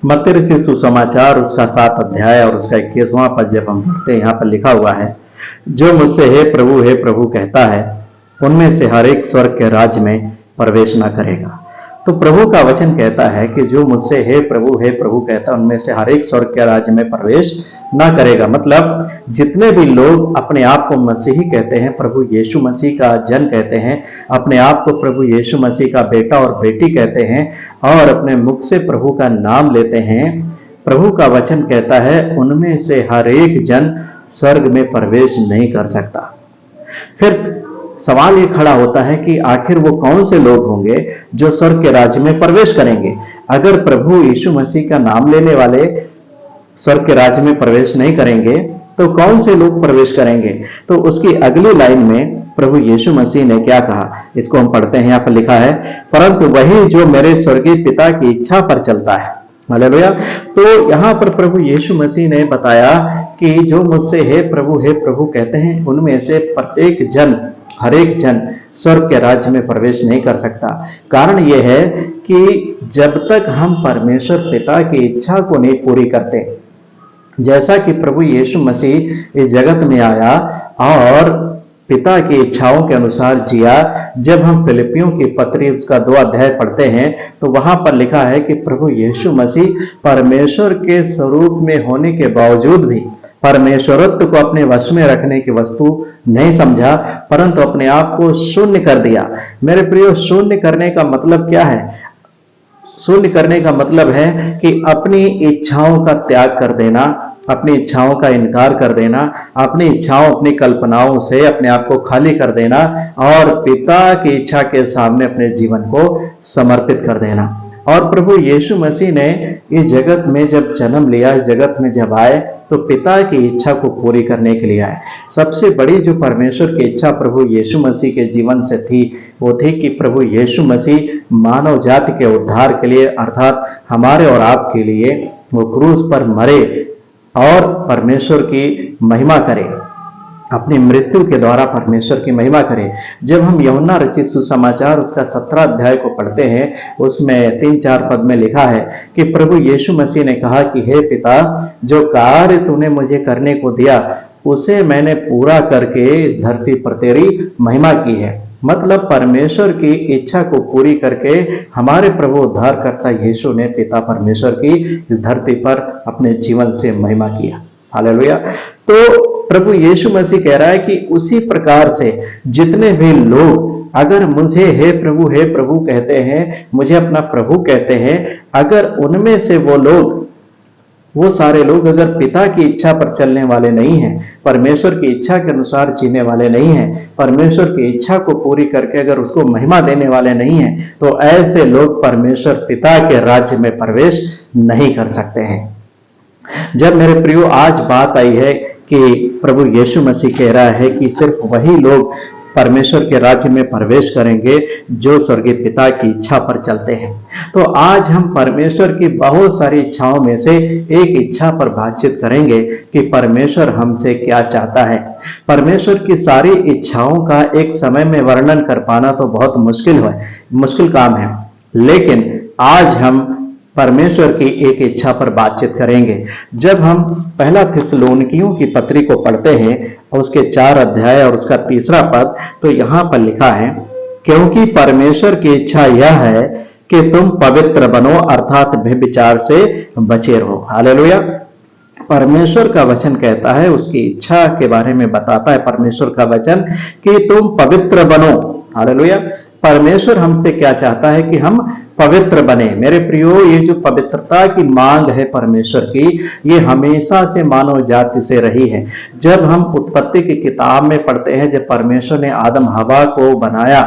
मत्ती रचित सुसमाचार उसका 7 अध्याय और उसका 21वां पद जब हम पढ़ते हैं, यहाँ पर लिखा हुआ है, जो मुझसे हे प्रभु कहता है, उनमें से हर एक स्वर्ग के राज्य में प्रवेश न करेगा। तो प्रभु का वचन कहता है कि जो मुझसे हे प्रभु कहता है, उनमें से हर एक स्वर्ग के राज्य में प्रवेश ना करेगा। मतलब जितने भी लोग अपने आप को मसीही कहते हैं, प्रभु यीशु मसीह का जन कहते हैं, अपने आप को प्रभु यीशु मसीह का बेटा और बेटी कहते हैं और अपने मुख से प्रभु का नाम लेते हैं, प्रभु का वचन कहता है उनमें से हर एक जन स्वर्ग में प्रवेश नहीं कर सकता। फिर सवाल ये खड़ा होता है कि आखिर वो कौन से लोग होंगे जो स्वर्ग के राज्य में प्रवेश करेंगे। अगर प्रभु यीशु मसीह का नाम लेने वाले स्वर्ग के राज्य में प्रवेश नहीं करेंगे तो कौन से लोग प्रवेश करेंगे। तो उसकी अगली लाइन में प्रभु यीशु मसीह ने क्या कहा, इसको हम पढ़ते हैं। यहाँ पर लिखा है, परंतु वही जो मेरे स्वर्गीय पिता की इच्छा पर चलता है। हालेलुया। तो यहाँ पर प्रभु यीशु मसीह ने बताया कि जो मुझसे हे प्रभु कहते हैं, उनमें से प्रत्येक जन, हर एक जन स्वर्ग के राज्य में प्रवेश नहीं कर सकता। कारण यह है कि जब तक हम परमेश्वर पिता की इच्छा को नहीं पूरी करते, जैसा कि प्रभु यीशु मसीह इस जगत में आया और पिता की इच्छाओं के अनुसार जिया। जब हम फिलिपियों की पत्री उसका 2 अध्याय पढ़ते हैं तो वहां पर लिखा है कि प्रभु यीशु मसीह परमेश्वर के स्वरूप में होने के बावजूद भी परमेश्वरत्व को अपने वश में रखने की वस्तु नहीं समझा, परंतु अपने आप को शून्य कर दिया। मेरे प्रियो, शून्य करने का मतलब क्या है? शून्य करने का मतलब है कि अपनी इच्छाओं का त्याग कर देना, अपनी इच्छाओं का इनकार कर देना, अपनी इच्छाओं, अपनी कल्पनाओं से अपने आप को खाली कर देना और पिता की इच्छा के सामने अपने जीवन को समर्पित कर देना। और प्रभु यीशु मसीह ने इस जगत में जब जन्म लिया, इस जगत में जब आए तो पिता की इच्छा को पूरी करने के लिए आए। सबसे बड़ी जो परमेश्वर की इच्छा प्रभु यीशु मसीह के जीवन से थी, वो थी कि प्रभु यीशु मसीह मानव जाति के उद्धार के लिए, अर्थात हमारे और आपके लिए वो क्रूस पर मरे और परमेश्वर की महिमा करे, अपनी मृत्यु के द्वारा परमेश्वर की महिमा करे। जब हम यूहन्ना रचित सुसमाचार उसका 17 अध्याय को पढ़ते हैं, उसमें 3-4 पद में लिखा है कि प्रभु यीशु मसीह ने कहा कि हे पिता, जो कार्य तूने मुझे करने को दिया उसे मैंने पूरा करके इस धरती पर तेरी महिमा की है। मतलब परमेश्वर की इच्छा को पूरी करके हमारे प्रभु उद्धारकर्ता यीशु ने पिता परमेश्वर की इस धरती पर अपने जीवन से महिमा किया। हालेलुया। तो प्रभु यीशु मसीह कह रहा है कि उसी प्रकार से जितने भी लोग अगर मुझे हे प्रभु कहते हैं, मुझे अपना प्रभु कहते हैं, अगर उनमें से वो सारे लोग अगर पिता की इच्छा पर चलने वाले नहीं हैं, परमेश्वर की इच्छा के अनुसार जीने वाले नहीं हैं, परमेश्वर की इच्छा को पूरी करके अगर उसको महिमा देने वाले नहीं हैं, तो ऐसे लोग परमेश्वर पिता के राज्य में प्रवेश नहीं कर सकते हैं। जब मेरे प्रियो आज बात आई है कि प्रभु यीशु मसीह कह रहा है कि सिर्फ वही लोग परमेश्वर के राज्य में प्रवेश करेंगे जो स्वर्गीय पिता की इच्छा पर चलते हैं। तो आज हम परमेश्वर की बहुत सारी इच्छाओं में से एक इच्छा पर बातचीत करेंगे कि परमेश्वर हमसे क्या चाहता है। परमेश्वर की सारी इच्छाओं का एक समय में वर्णन कर पाना तो बहुत मुश्किल काम है, लेकिन आज हम परमेश्वर की एक इच्छा पर बातचीत करेंगे। जब हम पहला थिस्सलुनीकियों की पत्री को पढ़ते हैं और उसके 4 अध्याय और उसका 3रा पद, तो यहां पर लिखा है, क्योंकि परमेश्वर की इच्छा यह है कि तुम पवित्र बनो, अर्थात व्यभिचार से बचे रहो। हालेलुया। परमेश्वर का वचन कहता है, उसकी इच्छा के बारे में बताता है परमेश्वर का वचन कि तुम पवित्र बनो। हालेलुया। परमेश्वर हमसे क्या चाहता है कि हम पवित्र बने। मेरे प्रियो, ये जो पवित्रता की मांग है परमेश्वर की, ये हमेशा से मानव जाति से रही है। जब हम उत्पत्ति की किताब में पढ़ते हैं, जब परमेश्वर ने आदम हवा को बनाया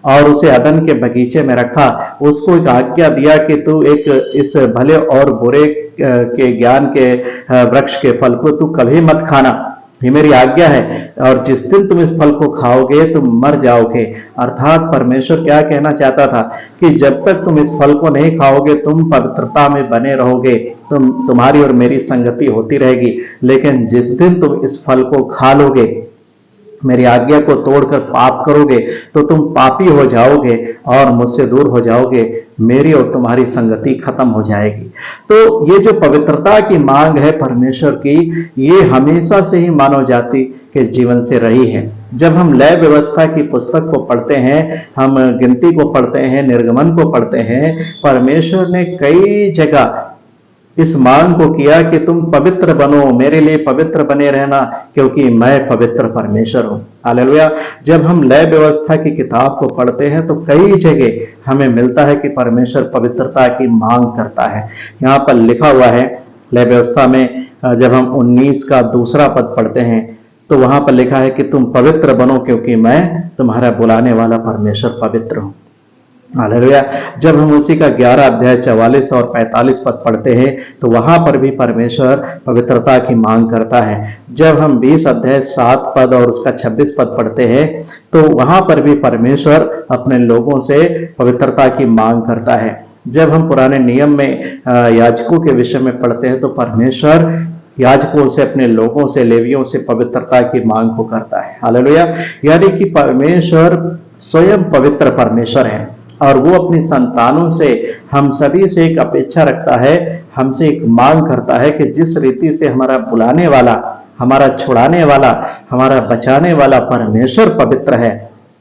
और उसे अदन के बगीचे में रखा, उसको एक आज्ञा दिया कि तू इस भले और बुरे के ज्ञान के वृक्ष के फल को तू कभी मत खाना, ये मेरी आज्ञा है, और जिस दिन तुम इस फल को खाओगे तुम मर जाओगे। अर्थात परमेश्वर क्या कहना चाहता था कि जब तक तुम इस फल को नहीं खाओगे तुम पवित्रता में बने रहोगे, तुम्हारी और मेरी संगति होती रहेगी, लेकिन जिस दिन तुम इस फल को खा लोगे, मेरी आज्ञा को तोड़कर पाप पाप करोगे तो तुम पापी हो जाओगे और मुझसे दूर हो जाओगे, मेरी और तुम्हारी संगति खत्म हो जाएगी। तो ये जो पवित्रता की मांग है परमेश्वर की, ये हमेशा से ही मानव जाति के जीवन से रही है। जब हम लय व्यवस्था की पुस्तक को पढ़ते हैं, हम गिनती को पढ़ते हैं, निर्गमन को पढ़ते हैं, परमेश्वर ने कई जगह इस मांग को किया कि तुम पवित्र बनो, मेरे लिए पवित्र बने रहना, क्योंकि मैं पवित्र परमेश्वर हूं। हालेलुया। जब हम लय व्यवस्था की किताब को पढ़ते हैं तो कई जगह हमें मिलता है कि परमेश्वर पवित्रता की मांग करता है। यहाँ पर लिखा हुआ है लय व्यवस्था में, जब हम 19 का दूसरा पद पढ़ते हैं तो वहां पर लिखा है कि तुम पवित्र बनो क्योंकि मैं तुम्हारा बुलाने वाला परमेश्वर पवित्र हूं। हालेलुया। जब हम उसी का 11 अध्याय 44 और 45 पद पढ़ते हैं तो वहां पर भी परमेश्वर पवित्रता की मांग करता है। जब हम 20 अध्याय 7 पद और उसका 26 पद पढ़ते हैं तो वहां पर भी परमेश्वर अपने लोगों से पवित्रता की मांग करता है। जब हम पुराने नियम में याजकों के विषय में पढ़ते हैं तो परमेश्वर याजकों से, अपने लोगों से, लेवियों से पवित्रता की मांग को करता है। हालेलुया। यानी कि परमेश्वर स्वयं पवित्र परमेश्वर है और वो अपनी संतानों से, हम सभी से एक अपेक्षा रखता है, हमसे एक मांग करता है कि जिस रीति से हमारा बुलाने वाला, हमारा छुड़ाने वाला, हमारा बचाने वाला परमेश्वर पवित्र है,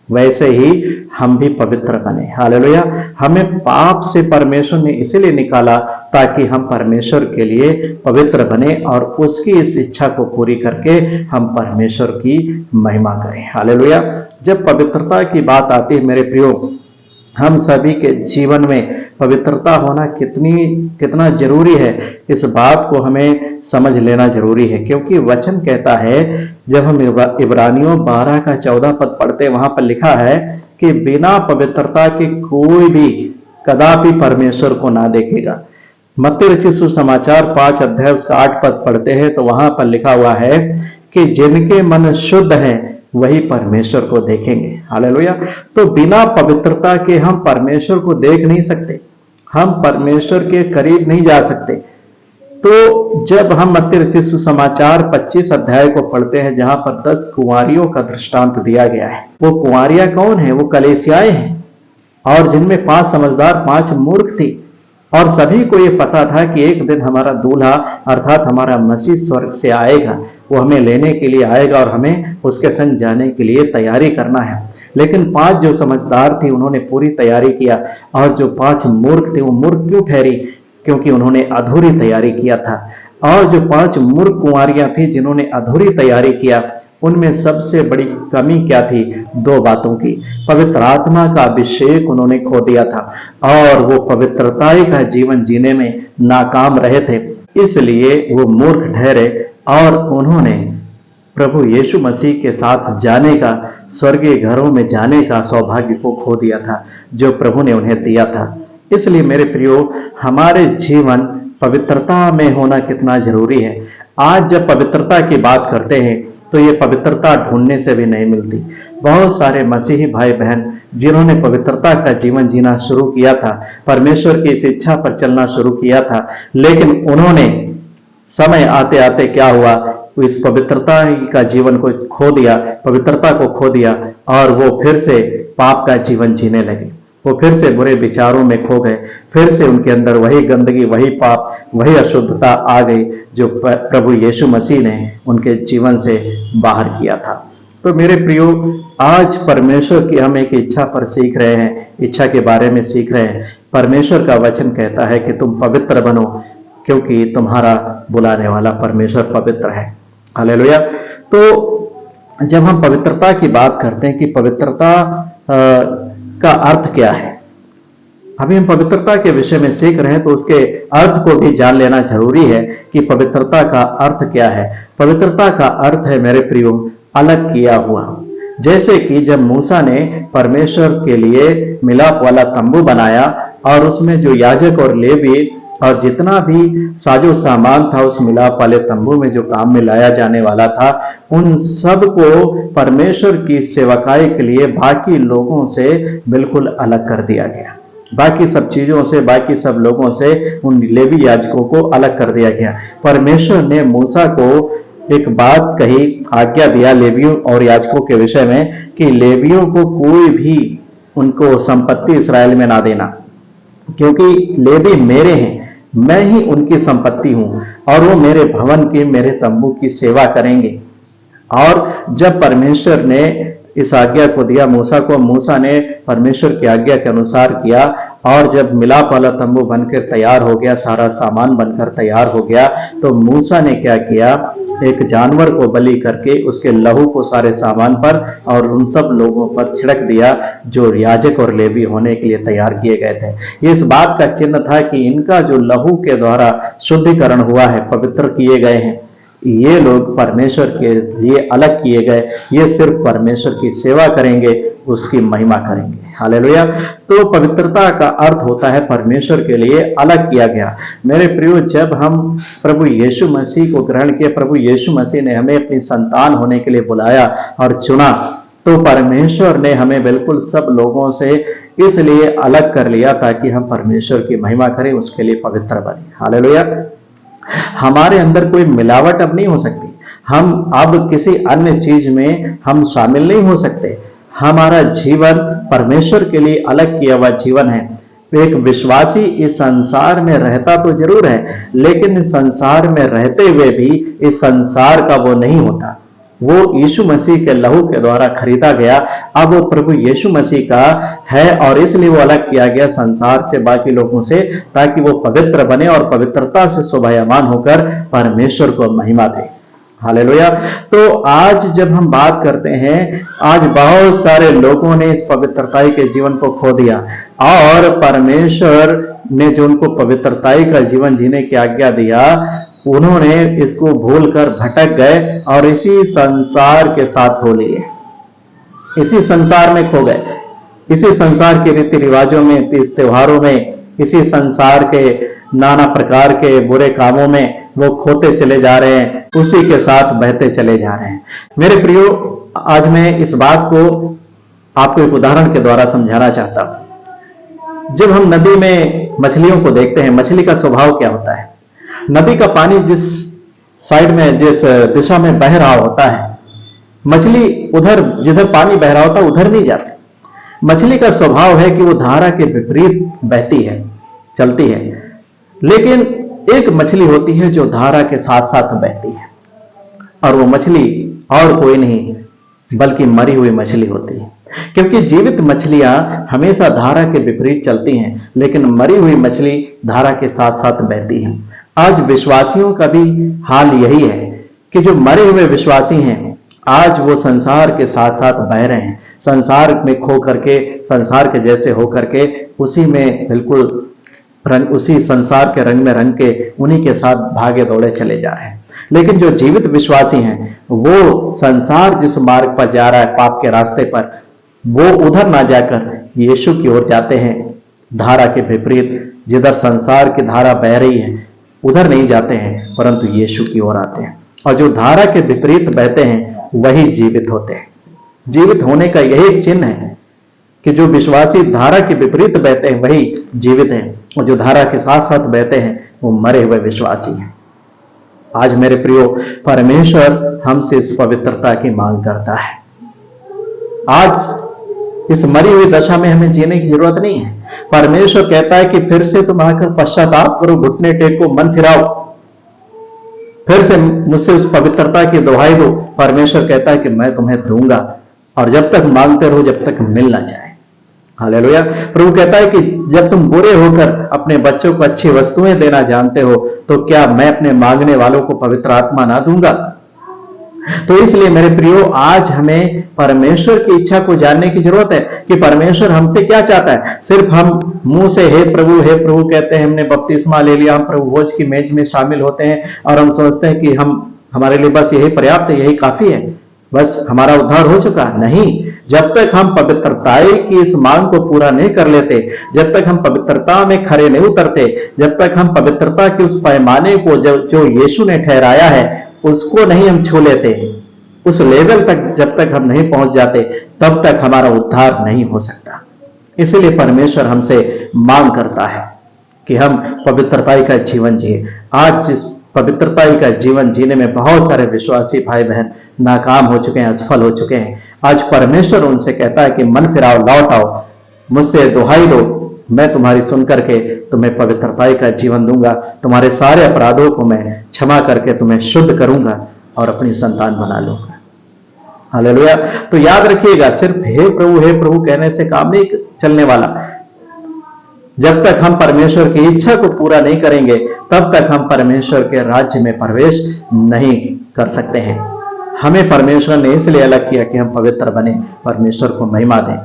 वैसे ही हम भी पवित्र बने। हालेलुया। हमें पाप से परमेश्वर ने इसीलिए निकाला ताकि हम परमेश्वर के लिए पवित्र बने और उसकी इस इच्छा को पूरी करके हम परमेश्वर की महिमा करें। हालेलुया। जब पवित्रता की बात आती है मेरे प्रियो, हम सभी के जीवन में पवित्रता होना कितना जरूरी है, इस बात को हमें समझ लेना जरूरी है। क्योंकि वचन कहता है, जब हम इब्रानियों 12 का 14 पद पढ़ते हैं, वहां पर लिखा है कि बिना पवित्रता के कोई भी कदापि परमेश्वर को ना देखेगा। मत्ती रचित सुसमाचार 5 अध्याय उसका 8 पद पढ़ते हैं तो वहां पर लिखा हुआ है कि जिनके मन शुद्ध हैं वही परमेश्वर को देखेंगे। हालेलुया। तो बिना पवित्रता के हम परमेश्वर को देख नहीं सकते, हम परमेश्वर के करीब नहीं जा सकते। तो जब हम मत्ती रचित सुसमाचार 25 अध्याय को पढ़ते हैं, जहां पर 10 कुंवारियों का दृष्टांत दिया गया है, वो कुंवारियां कौन है? वो कलीसियाएं हैं, और जिनमें 5 समझदार 5 मूर्ख थी। और सभी को ये पता था कि एक दिन हमारा दूल्हा अर्थात हमारा मसीह स्वर्ग से आएगा, वो हमें लेने के लिए आएगा और हमें उसके संग जाने के लिए तैयारी करना है। लेकिन 5 जो समझदार थे उन्होंने पूरी तैयारी किया, और जो 5 मूर्ख थे वो मूर्ख क्यों ठहरी? क्योंकि उन्होंने अधूरी तैयारी किया था। और जो 5 मूर्ख कुंवारियां थी जिन्होंने अधूरी तैयारी किया, उनमें सबसे बड़ी कमी क्या थी? 2 बातों की। पवित्र आत्मा का अभिषेक उन्होंने खो दिया था और वो पवित्रता का जीवन जीने में नाकाम रहे थे, इसलिए वो मूर्ख ठहरे और उन्होंने प्रभु यीशु मसीह के साथ जाने का, स्वर्गीय घरों में जाने का सौभाग्य को खो दिया था जो प्रभु ने उन्हें दिया था। इसलिए मेरे प्रियो, हमारे जीवन पवित्रता में होना कितना जरूरी है। आज जब पवित्रता की बात करते हैं तो ये पवित्रता ढूंढने से भी नहीं मिलती। बहुत सारे मसीही भाई बहन जिन्होंने पवित्रता का जीवन जीना शुरू किया था, परमेश्वर की इस इच्छा पर चलना शुरू किया था, लेकिन उन्होंने समय आते आते क्या हुआ, इस पवित्रता का जीवन को खो दिया, पवित्रता को खो दिया, और वो फिर से पाप का जीवन जीने लगे। वो फिर से बुरे विचारों में खो गए, फिर से उनके अंदर वही गंदगी, वही पाप, वही अशुद्धता आ गई जो प्रभु यीशु मसीह ने उनके जीवन से बाहर किया था। तो मेरे प्रियो, आज परमेश्वर की हम एक इच्छा पर सीख रहे हैं, इच्छा के बारे में सीख रहे हैं। परमेश्वर का वचन कहता है कि तुम पवित्र बनो क्योंकि तुम्हारा बुलाने वाला परमेश्वर पवित्र है। हालेलुया। तो जब हम पवित्रता की बात करते हैं कि पवित्रता का अर्थ क्या है, अभी हम पवित्रता के विषय में सीख रहे हैं तो उसके अर्थ को भी जान लेना जरूरी है कि पवित्रता का अर्थ क्या है। पवित्रता का अर्थ है मेरे प्रियो, अलग किया हुआ। जैसे कि जब मूसा ने परमेश्वर के लिए मिलाप वाला तंबू बनाया और उसमें जो याजक और लेवी और जितना भी साजो सामान था उस मिलाप वाले तंबू में जो काम में लाया जाने वाला था, उन सब को परमेश्वर की सेवकाई के लिए बाकी लोगों से बिल्कुल अलग कर दिया गया। बाकी सब चीजों से, बाकी सब लोगों से उन लेवी याजकों को अलग कर दिया गया। परमेश्वर ने मूसा को एक बात कही, आज्ञा दिया लेवियों और याजकों के विषय में कि लेवियों को कोई भी उनको संपत्ति इस्राएल में ना देना, क्योंकि लेवी मेरे हैं, मैं ही उनकी संपत्ति हूं और वो मेरे भवन की, मेरे तंबू की सेवा करेंगे। और जब परमेश्वर ने इस आज्ञा को दिया मूसा को, मूसा ने परमेश्वर की आज्ञा के अनुसार किया, और जब मिलाप वाला तंबू बनकर तैयार हो गया, सारा सामान बनकर तैयार हो गया, तो मूसा ने क्या किया, एक जानवर को बलि करके उसके लहू को सारे सामान पर और उन सब लोगों पर छिड़क दिया जो याजक और लेवी होने के लिए तैयार किए गए थे। ये इस बात का चिन्ह था कि इनका जो लहू के द्वारा शुद्धिकरण हुआ है, पवित्र किए गए हैं, ये लोग परमेश्वर के लिए अलग किए गए, ये सिर्फ परमेश्वर की सेवा करेंगे, उसकी महिमा करेंगे। हालेलुया। तो पवित्रता का अर्थ होता है परमेश्वर के लिए अलग किया गया। मेरे प्रियो, जब हम प्रभु यीशु मसीह को ग्रहण किए, प्रभु यीशु मसीह ने हमें अपनी संतान होने के लिए बुलाया और चुना, तो परमेश्वर ने हमें बिल्कुल सब लोगों से इसलिए अलग कर लिया ताकि हम परमेश्वर की महिमा करें, उसके लिए पवित्र बने। हालेलुया। हमारे अंदर कोई मिलावट अब नहीं हो सकती, हम अब किसी अन्य चीज में हम शामिल नहीं हो सकते। हमारा जीवन परमेश्वर के लिए अलग किया हुआ जीवन है। एक विश्वासी इस संसार में रहता तो जरूर है, लेकिन इस संसार में रहते हुए भी इस संसार का वो नहीं होता। वो यीशु मसीह के लहू के द्वारा खरीदा गया, अब वो प्रभु यीशु मसीह का है और इसलिए वो अलग किया गया संसार से, बाकी लोगों से, ताकि वो पवित्र बने और पवित्रता से शोभायमान होकर परमेश्वर को महिमा दे। हालेलुया। तो आज जब हम बात करते हैं, आज बहुत सारे लोगों ने इस पवित्रताई के जीवन को खो दिया और परमेश्वर ने जो उनको पवित्रताई का जीवन जीने की आज्ञा दिया, उन्होंने इसको भूलकर भटक गए और इसी संसार के साथ हो लिए, इसी संसार में खो गए, इसी संसार के रीति रिवाजों में, तीज त्योहारों में, इसी संसार के नाना प्रकार के बुरे कामों में वो खोते चले जा रहे हैं, उसी के साथ बहते चले जा रहे हैं। मेरे प्रियो, आज मैं इस बात को आपको एक उदाहरण के द्वारा समझाना चाहता हूं। जब हम नदी में मछलियों को देखते हैं, मछली का स्वभाव क्या होता है? नदी का पानी जिस साइड में, जिस दिशा में बह रहा होता है, मछली उधर, जिधर पानी बह रहा होता है उधर नहीं जाती। मछली का स्वभाव है कि वो धारा के विपरीत बहती है, चलती है। लेकिन एक मछली होती है जो धारा के साथ साथ बहती है, और वो मछली और कोई नहीं बल्कि मरी हुई मछली होती है। क्योंकि जीवित मछलियां हमेशा धारा के विपरीत चलती हैं, लेकिन मरी हुई मछली धारा के साथ साथ बहती है। आज विश्वासियों का भी हाल यही है कि जो मरे हुए विश्वासी हैं, आज वो संसार के साथ साथ बह रहे हैं, संसार में खो करके, संसार के जैसे हो करके, उसी में बिल्कुल रंग, उसी संसार के रंग में रंग के उन्हीं के साथ भागे दौड़े चले जा रहे हैं। लेकिन जो जीवित विश्वासी हैं, वो संसार जिस मार्ग पर जा रहा है, पाप के रास्ते पर, वो उधर ना जाकर यीशु की ओर जाते हैं, धारा के विपरीत। जिधर संसार की धारा बह रही है उधर नहीं जाते हैं, परंतु यीशु की ओर आते हैं। और जो धारा के विपरीत बहते हैं वही जीवित होते हैं। जीवित होने का यही एक चिन्ह है कि जो विश्वासी धारा के विपरीत बहते हैं वही जीवित हैं, और जो धारा के साथ साथ बहते हैं वो मरे हुए विश्वासी हैं। आज मेरे प्रियो, परमेश्वर हमसे इस पवित्रता की मांग करता है। आज इस मरी हुई दशा में हमें जीने की जरूरत नहीं है। परमेश्वर कहता है कि फिर से तुम आकर पश्चाताप करो, घुटने टेको, मन फिराओ, फिर से मुझसे उस पवित्रता की दुहाई दो। परमेश्वर कहता है कि मैं तुम्हें दूंगा, और जब तक मांगते रहो जब तक मिल ना जाए। हालेलुया। प्रभु कहता है कि जब तुम बुरे होकर अपने बच्चों को अच्छी वस्तुएं देना जानते हो, तो क्या मैं अपने मांगने वालों को पवित्र आत्मा ना दूंगा? तो इसलिए मेरे प्रियो, आज हमें परमेश्वर की इच्छा को जानने की जरूरत है कि परमेश्वर हमसे क्या चाहता है। सिर्फ हम मुंह से हे प्रभु कहते हैं, हमने बपतिस्मा ले लिया, हम प्रभु भोज की मेज में शामिल होते हैं और हम सोचते हैं कि हमारे लिए बस यही पर्याप्त है, यही काफी है, बस हमारा उद्धार हो चुका। नहीं, जब तक हम पवित्रताई की इस मांग को पूरा नहीं कर लेते, जब तक हम पवित्रता में खरे नहीं उतरते, जब तक हम पवित्रता के उस पैमाने को जो यीशु ने ठहराया है उसको नहीं हम छू लेते, उस लेवल तक जब तक हम नहीं पहुंच जाते, तब तक हमारा उद्धार नहीं हो सकता। इसलिए परमेश्वर हमसे मांग करता है कि हम पवित्रताई का जीवन जिए। आज जिस पवित्रता का जीवन जीने में बहुत सारे विश्वासी भाई बहन नाकाम हो चुके हैं, असफल हो चुके हैं। आज परमेश्वर उनसे कहता है कि मन फिराओ, लौट आओ, मुझसे दुहाई दो, मैं तुम्हारी सुन करके तुम्हें पवित्रता का जीवन दूंगा, तुम्हारे सारे अपराधों को मैं क्षमा करके तुम्हें शुद्ध करूंगा और अपनी संतान बना लूंगा। हालेलुया। तो याद रखिएगा, सिर्फ हे प्रभु कहने से काम नहीं चलने वाला। जब तक हम परमेश्वर की इच्छा को पूरा नहीं करेंगे, तब तक हम परमेश्वर के राज्य में प्रवेश नहीं कर सकते हैं। हमें परमेश्वर ने इसलिए अलग किया कि हम पवित्र बने, परमेश्वर को महिमा दें।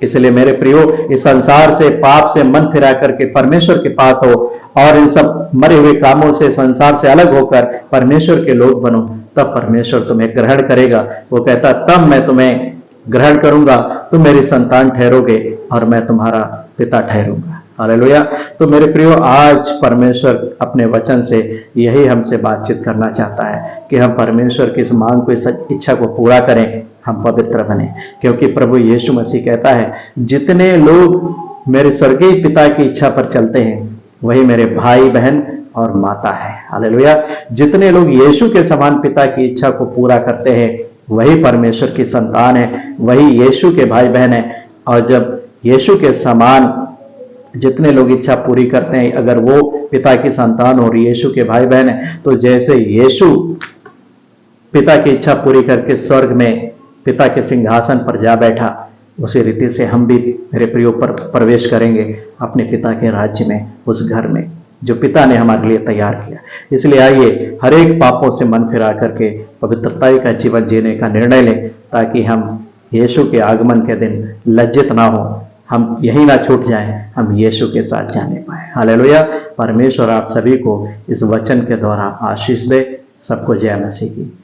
इसलिए मेरे प्रियो, इस संसार से, पाप से मन फिरा करके परमेश्वर के पास हो और इन सब मरे हुए कामों से, संसार से अलग होकर परमेश्वर के लोग बनो, तब परमेश्वर तुम्हें ग्रहण करेगा। वो कहता, तब मैं तुम्हें ग्रहण करूंगा, तुम मेरी संतान ठहरोगे और मैं तुम्हारा पिता ठहरूंगा। हालेलुया। तो मेरे प्रियो, आज परमेश्वर अपने वचन से यही हमसे बातचीत करना चाहता है कि हम परमेश्वर की इस मांग को, इस इच्छा को पूरा करें, हम पवित्र बने। क्योंकि प्रभु यीशु मसीह कहता है, जितने लोग मेरे स्वर्गीय पिता की इच्छा पर चलते हैं वही मेरे भाई बहन और माता है। हालेलुया। जितने लोग यीशु के समान पिता की इच्छा को पूरा करते हैं वही परमेश्वर की संतान है, वही यीशु के भाई बहन है। और जब यीशु के समान जितने लोग इच्छा पूरी करते हैं, अगर वो पिता की संतान और यीशु के भाई बहन है, तो जैसे यीशु पिता की इच्छा पूरी करके स्वर्ग में पिता के सिंहासन पर जा बैठा, उसी रीति से हम भी मेरे प्रियो पर प्रवेश करेंगे अपने पिता के राज्य में, उस घर में जो पिता ने हमारे लिए तैयार किया। इसलिए आइए हर एक पापों से मन फिरा करके पवित्रता का जीवन जीने का निर्णय लें, ताकि हम यीशु के आगमन के दिन लज्जित ना हो, हम यही ना छूट जाएं, हम यीशु के साथ जाने पाए। हालेलुया। परमेश्वर आप सभी को इस वचन के द्वारा आशीष दे। सबको जय मसीह की।